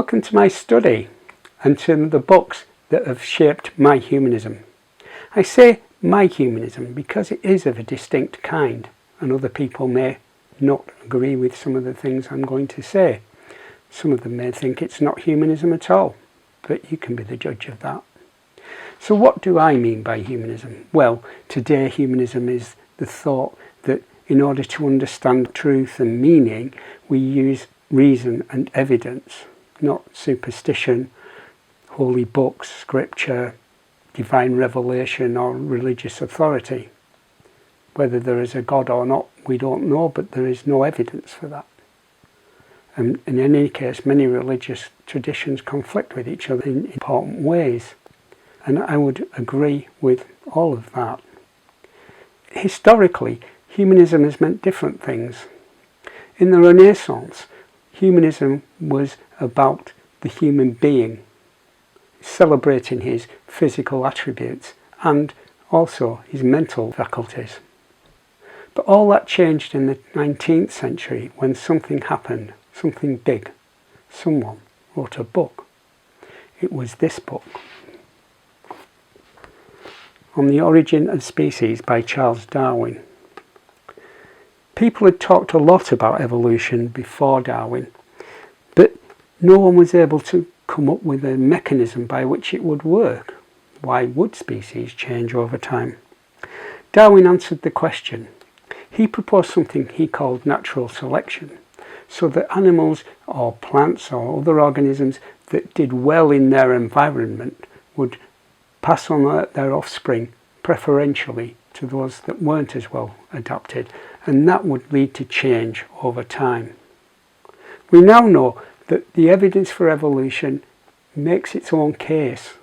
Welcome to my study and to the books that have shaped my humanism. I say my humanism because it is of a distinct kind, and other people may not agree with some of the things I'm going to say. Some of them may think it's not humanism at all, but you can be the judge of that. So what do I mean by humanism? Well, today humanism is the thought that in order to understand truth and meaning, we use reason and evidence, not superstition, holy books, scripture, divine revelation or religious authority. Whether there is a God or not, we don't know, but there is no evidence for that. And in any case, many religious traditions conflict with each other in important ways. And I would agree with all of that. Historically, humanism has meant different things. In the Renaissance, humanism was about the human being, celebrating his physical attributes and also his mental faculties. But all that changed in the 19th century when something happened, something big. Someone wrote a book. It was this book, On the Origin of Species by Charles Darwin. People had talked a lot about evolution before Darwin, but no one was able to come up with a mechanism by which it would work. Why would species change over time? Darwin answered the question. He proposed something he called natural selection, so that animals or plants or other organisms that did well in their environment would pass on their offspring preferentially to those that weren't as well adapted, and that would lead to change over time. We now know that the evidence for evolution makes its own case.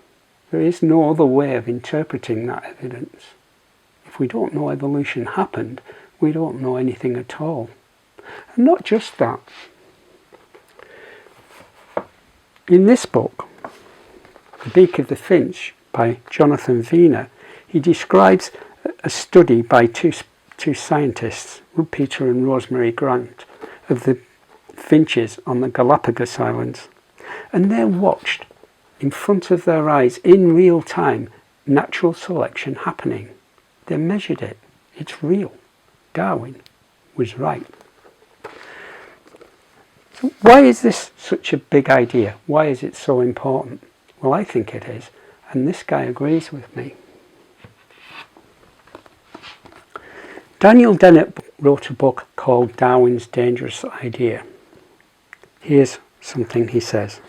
There is no other way of interpreting that evidence. If we don't know evolution happened, we don't know anything at all. And not just that. In this book, The Beak of the Finch by Jonathan Wiener, he describes a study by two scientists, Peter and Rosemary Grant, of the finches on the Galapagos Islands. And they watched, in front of their eyes, in real time, natural selection happening. They measured it. It's real. Darwin was right. So why is this such a big idea? Why is it so important? Well, I think it is, and this guy agrees with me. Daniel Dennett wrote a book called Darwin's Dangerous Idea. Here's something he says.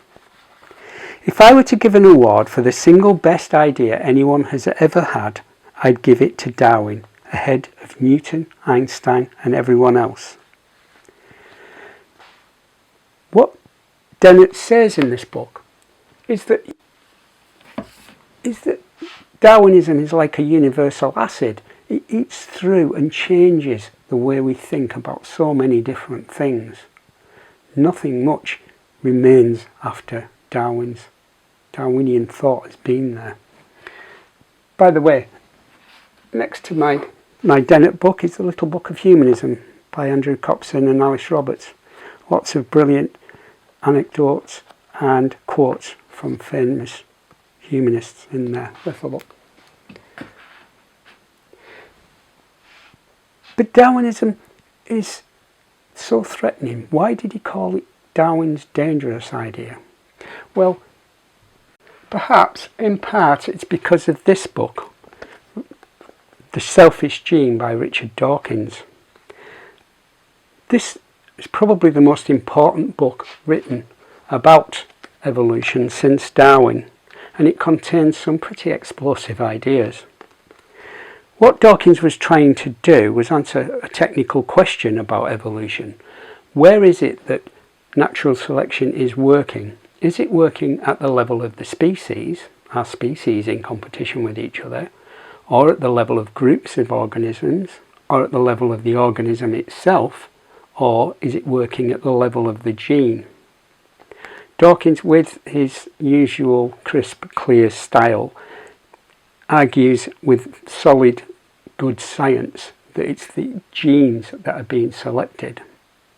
If I were to give an award for the single best idea anyone has ever had, I'd give it to Darwin, ahead of Newton, Einstein and everyone else. What Dennett says in this book is that Darwinism is like a universal acid. It eats through and changes the way we think about so many different things. Nothing much remains after Darwinian thought has been there. By the way, next to my Dennett book is The Little Book of Humanism by Andrew Copson and Alice Roberts. Lots of brilliant anecdotes and quotes from famous humanists in their little book. But Darwinism is so threatening. Why did he call it Darwin's dangerous idea? Well, perhaps in part it's because of this book, The Selfish Gene by Richard Dawkins. This is probably the most important book written about evolution since Darwin, and it contains some pretty explosive ideas. What Dawkins was trying to do was answer a technical question about evolution. Where is it that natural selection is working? Is it working at the level of the species, our species in competition with each other, or at the level of groups of organisms, or at the level of the organism itself, or is it working at the level of the gene? Dawkins, with his usual crisp, clear style, argues with solid, good science that it's the genes that are being selected.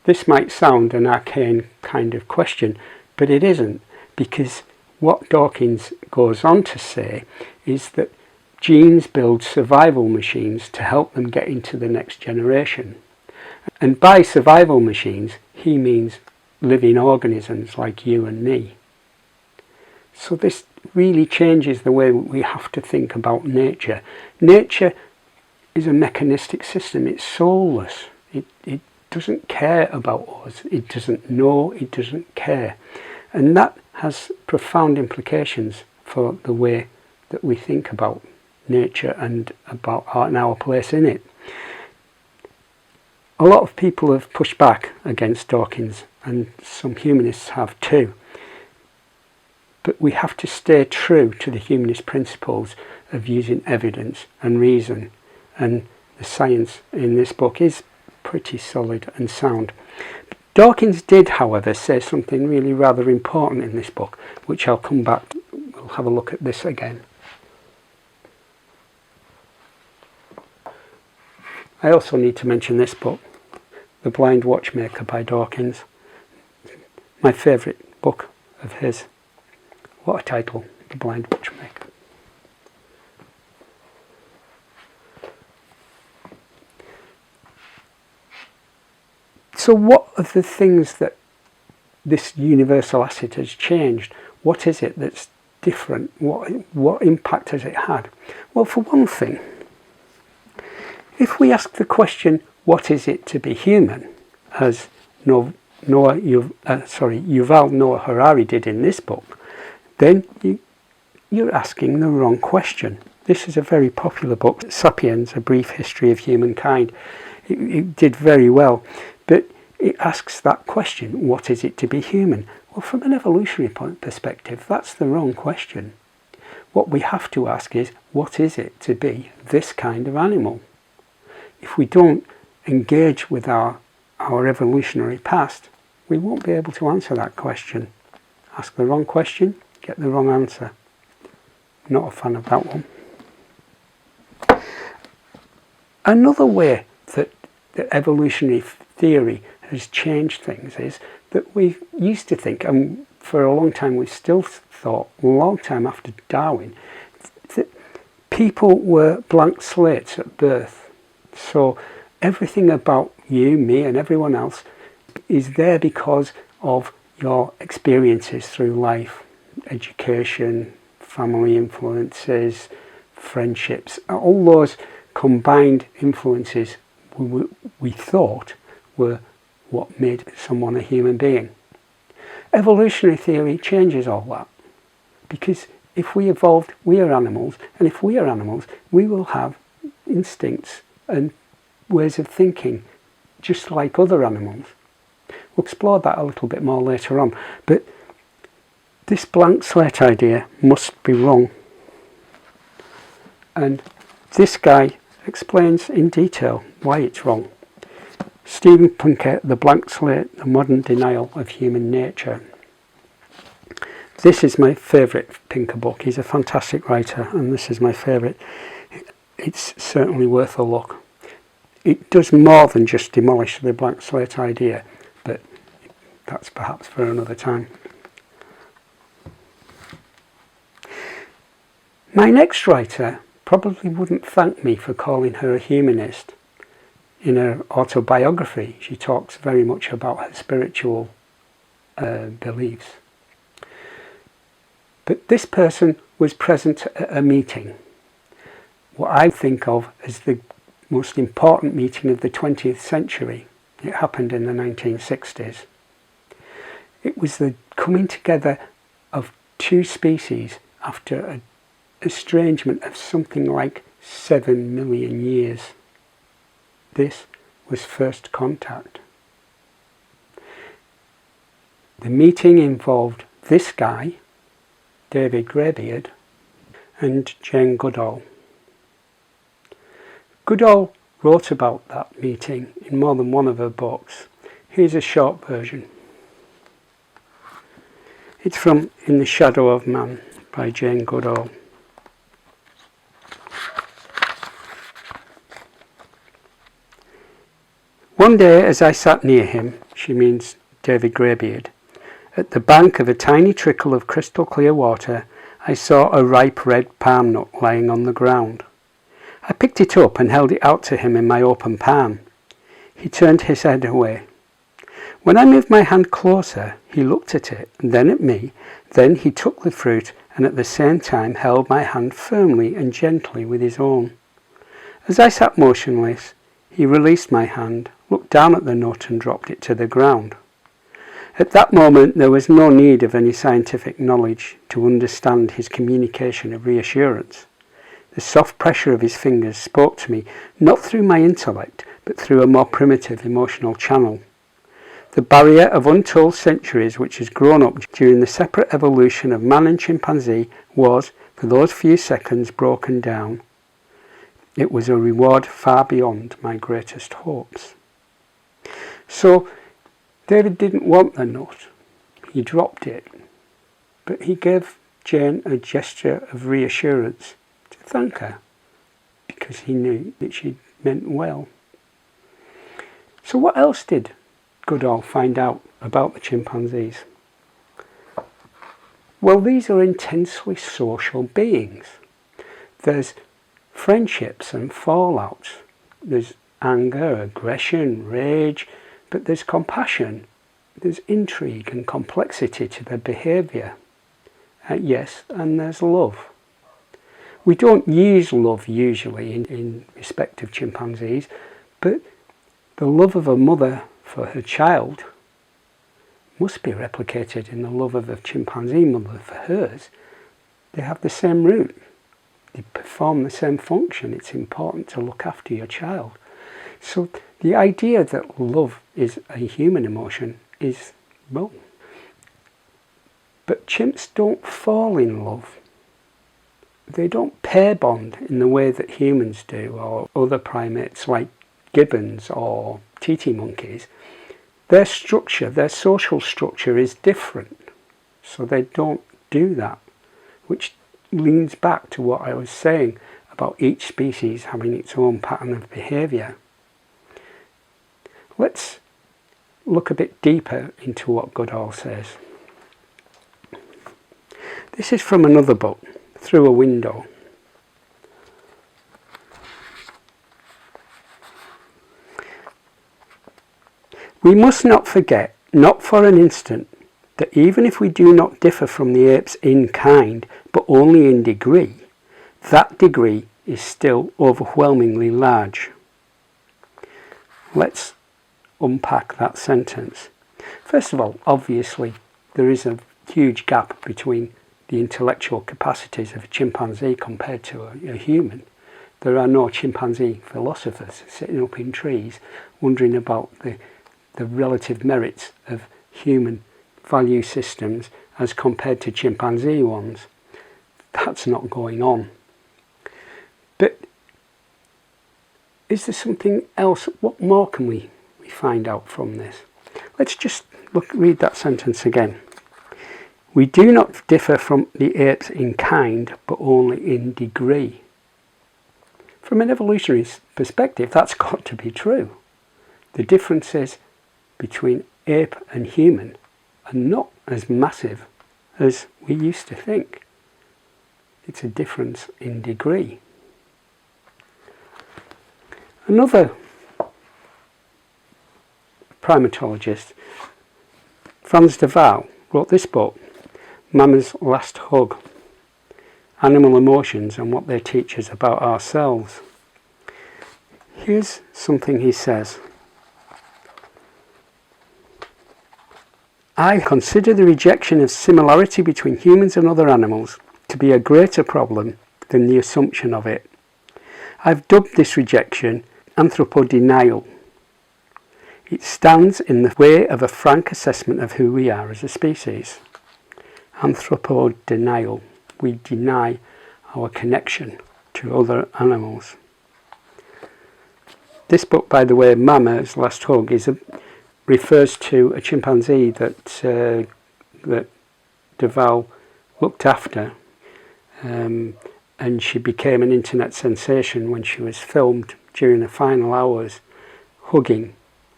This might sound an arcane kind of question, but it isn't. because what Dawkins goes on to say is that genes build survival machines to help them get into the next generation. And by survival machines, he means living organisms like you and me. So this really changes the way we have to think about nature. Nature is a mechanistic system. It's soulless. It doesn't care about us. It doesn't know. It doesn't care. And that has profound implications for the way that we think about nature and about our place in it. A lot of people have pushed back against Dawkins, and some humanists have too. But we have to stay true to the humanist principles of using evidence and reason, and the science in this book is pretty solid and sound. Dawkins did, however, say something really rather important in this book, which I'll come back to. We'll have a look at this again. I also need to mention this book, The Blind Watchmaker by Dawkins. My favourite book of his. What a title, The Blind Watchmaker. So what are the things that this universal asset has changed? What is it that's different? What impact has it had? Well, for one thing, if we ask the question, what is it to be human, as Yuval Noah Harari did in this book, then you're asking the wrong question. This is a very popular book, Sapiens, A Brief History of Humankind. It did very well, but it asks that question, what is it to be human? Well, from an evolutionary perspective, that's the wrong question. What we have to ask is, what is it to be this kind of animal? If we don't engage with our evolutionary past, we won't be able to answer that question. Ask the wrong question, get the wrong answer. Not a fan of that one. Another way that the evolutionary theory has changed things is that we used to think, and for a long time we still thought, a long time after Darwin, that people were blank slates at birth. So everything about you, me and everyone else is there because of your experiences through life, education, family influences, friendships, all those combined influences we thought were what made someone a human being. Evolutionary theory changes all that, because if we evolved, we are animals, and if we are animals, we will have instincts and ways of thinking just like other animals. We'll explore that a little bit more later on, but this blank slate idea must be wrong. And this guy explains in detail why it's wrong. Stephen Plunkett, The Blank Slate, The Modern Denial of Human Nature. This is my favourite Pinker book. He's a fantastic writer, and this is my favourite. It's certainly worth a look. It does more than just demolish the blank slate idea, but that's perhaps for another time. My next writer probably wouldn't thank me for calling her a humanist. In her autobiography, she talks very much about her spiritual beliefs. But this person was present at a meeting, what I think of as the most important meeting of the 20th century. It happened in the 1960s. It was the coming together of two species after an estrangement of something like 7 million years. This was first contact. The meeting involved this guy, David Greybeard, and Jane Goodall. Goodall wrote about that meeting in more than one of her books. Here's a short version. It's from In the Shadow of Man by Jane Goodall. One day as I sat near him, she means David Greybeard, At the bank of a tiny trickle of crystal clear water, I saw a ripe red palm nut lying on the ground. I picked it up and held it out to him in my open palm. He turned his head away. When I moved my hand closer, he looked at it, and then at me. Then he took the fruit and at the same time held my hand firmly and gently with his own. As I sat motionless, he released my hand, looked down at the nut and dropped it to the ground. At that moment there was no need of any scientific knowledge to understand his communication of reassurance. The soft pressure of his fingers spoke to me, not through my intellect, but through a more primitive emotional channel. The barrier of untold centuries which has grown up during the separate evolution of man and chimpanzee was, for those few seconds, broken down. It was a reward far beyond my greatest hopes. So, David didn't want the nut. He dropped it. But he gave Jane a gesture of reassurance to thank her, because he knew that she meant well. So what else did Goodall find out about the chimpanzees? Well, these are intensely social beings. There's friendships and fallouts. There's anger, aggression, rage, but there's compassion. There's intrigue and complexity to their behaviour. Yes, and there's love. We don't use love usually in respect of chimpanzees, but the love of a mother for her child must be replicated in the love of a chimpanzee mother for hers. They have the same root. They perform the same function. It's important to look after your child. So the idea that love is a human emotion is wrong. But chimps don't fall in love. They don't pair bond in the way that humans do, or other primates like gibbons or titi monkeys. Their structure, their social structure is different. So they don't do that, which leans back to what I was saying about each species having its own pattern of behaviour. Let's look a bit deeper into what Goodall says. This is from another book, Through a Window. We must not forget, not for an instant, that even if we do not differ from the apes in kind, but only in degree, that degree is still overwhelmingly large. Let's unpack that sentence. First of all, obviously, there is a huge gap between the intellectual capacities of a chimpanzee compared to a human. There are no chimpanzee philosophers sitting up in trees wondering about the relative merits of human value systems as compared to chimpanzee ones. That's not going on. But is there something else? What more can we find out from this? Let's just read that sentence again. We do not differ from the apes in kind, but only in degree. From an evolutionary perspective, that's got to be true. The differences between ape and human are not as massive as we used to think. It's a difference in degree. Another primatologist, Frans de Waal, wrote this book, Mama's Last Hug, Animal Emotions and What They Teach Us About Ourselves. Here's something he says. I consider the rejection of similarity between humans and other animals to be a greater problem than the assumption of it. I've dubbed this rejection anthropodenial. It stands in the way of a frank assessment of who we are as a species. Anthropodenial. We deny our connection to other animals. This book, by the way, Mama's Last Hug, refers to a chimpanzee that de Waal looked after, and she became an internet sensation when she was filmed during the final hours hugging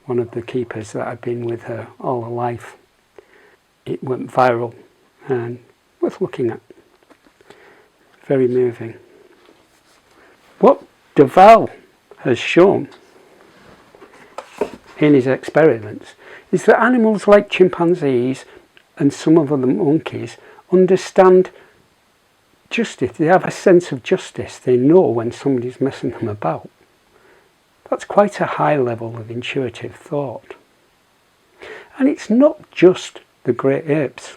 one of the keepers that had been with her all her life. it went viral and worth looking at. Very moving. What Duval has shown in his experiments is that animals like chimpanzees and some of the monkeys understand justice. They have a sense of justice. They know when somebody's messing them about. That's quite a high level of intuitive thought. And it's not just the great apes.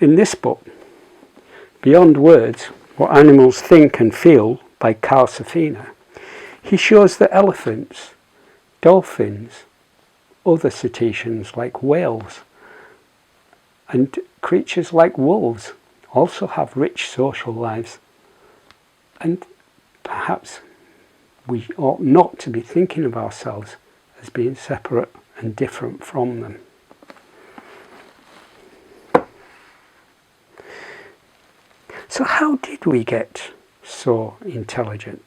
In this book, Beyond Words, What Animals Think and Feel by Carl Safina, he shows that elephants, dolphins, other cetaceans like whales, and creatures like wolves also have rich social lives. And perhaps we ought not to be thinking of ourselves as being separate and different from them. So how did we get so intelligent?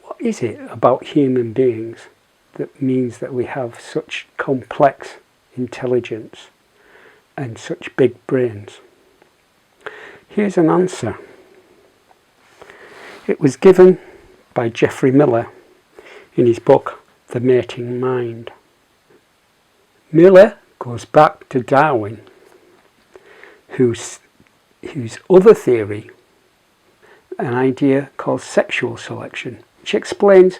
What is it about human beings that means that we have such complex intelligence and such big brains? Here's an answer. It was given by Geoffrey Miller in his book, The Mating Mind. Miller goes back to Darwin, whose other theory, an idea called sexual selection, which explains,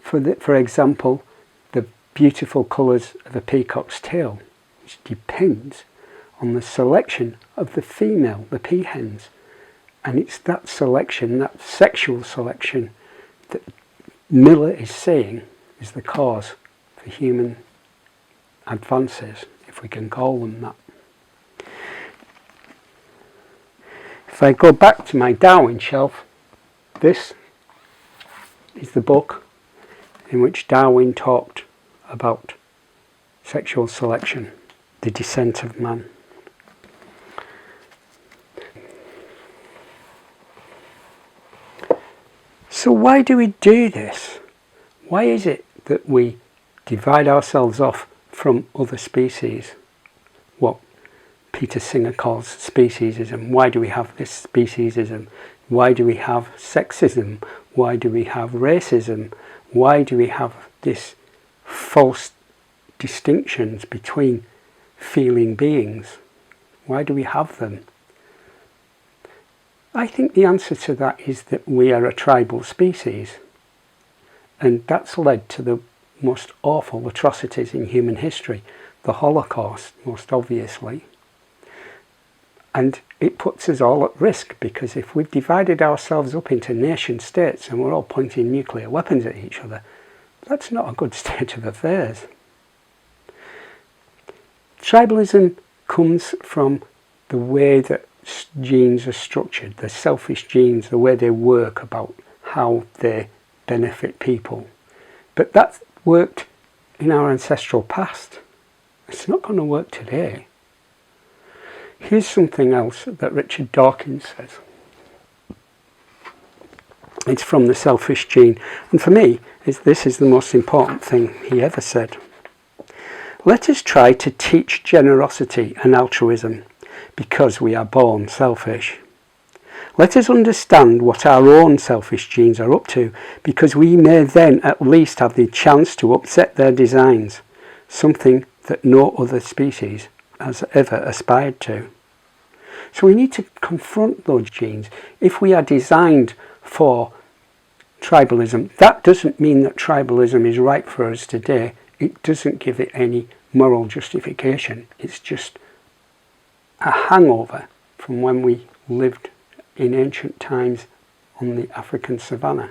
for example, the beautiful colours of a peacock's tail, which depends on the selection of the female, the peahens. And it's that selection, that sexual selection, that Miller is saying is the cause for human advances, if we can call them that. If I go back to my Darwin shelf, this is the book in which Darwin talked about sexual selection, The Descent of Man. So why do we do this? Why is it that we divide ourselves off from other species? What Peter Singer calls speciesism. Why do we have this speciesism? Why do we have sexism? Why do we have racism? Why do we have this false distinctions between feeling beings? Why do we have them? I think the answer to that is that we are a tribal species, and that's led to the most awful atrocities in human history, the Holocaust most obviously. And it puts us all at risk, because if we've divided ourselves up into nation states and we're all pointing nuclear weapons at each other, that's not a good state of affairs. Tribalism comes from the way that genes are structured, the selfish genes, the way they work, about how they benefit people. But that worked in our ancestral past. It's not going to work today. Here's something else that Richard Dawkins says. It's from The Selfish Gene, and for me, this is the most important thing he ever said. Let us try to teach generosity and altruism, because we are born selfish. Let us understand what our own selfish genes are up to, because we may then at least have the chance to upset their designs, something that no other species has ever aspired to. So we need to confront those genes. If we are designed for tribalism, that doesn't mean that tribalism is right for us today. It doesn't give it any moral justification. It's just a hangover from when we lived in ancient times on the African savannah.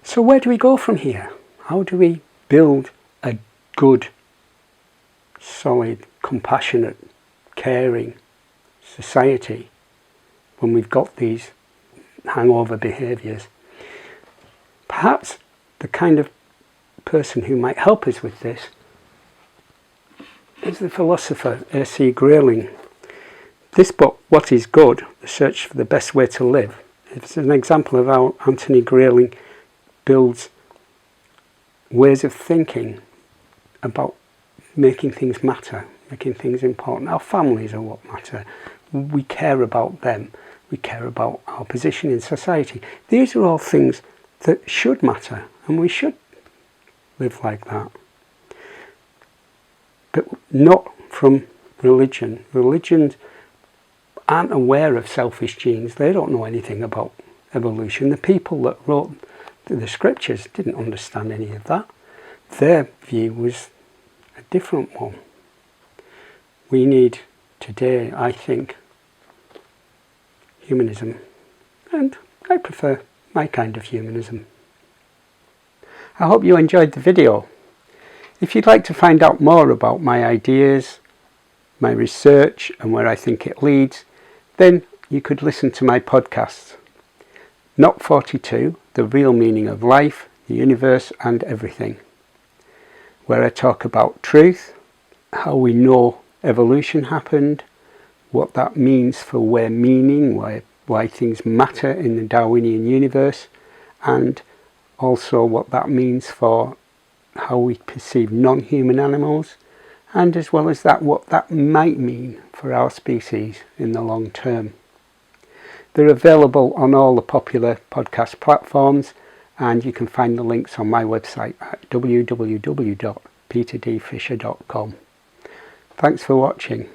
So where do we go from here? How do we build a good, solid, compassionate, caring society when we've got these hangover behaviours? Perhaps the kind of person who might help us with this is the philosopher A.C. Grayling. This book, What is Good? The Search for the Best Way to Live, is an example of how Anthony Grayling builds ways of thinking about making things matter, making things important. Our families are what matter. We care about them. We care about our position in society. These are all things that should matter, and we should live like that. But not from religion. Religions aren't aware of selfish genes. They don't know anything about evolution. The people that wrote the scriptures didn't understand any of that. Their view was a different one. We need today, I think, humanism, and I prefer my kind of humanism. I hope you enjoyed the video. If you'd like to find out more about my ideas, my research and where I think it leads, then you could listen to my podcasts. Not 42, The Real Meaning of Life, the Universe and Everything, where I talk about truth, how we know evolution happened, what that means for where meaning, why things matter in the Darwinian universe, and also what that means for how we perceive non-human animals, and as well as that, what that might mean for our species in the long term. They're available on all the popular podcast platforms, and you can find the links on my website at www.peterdfisher.com. Thanks for watching.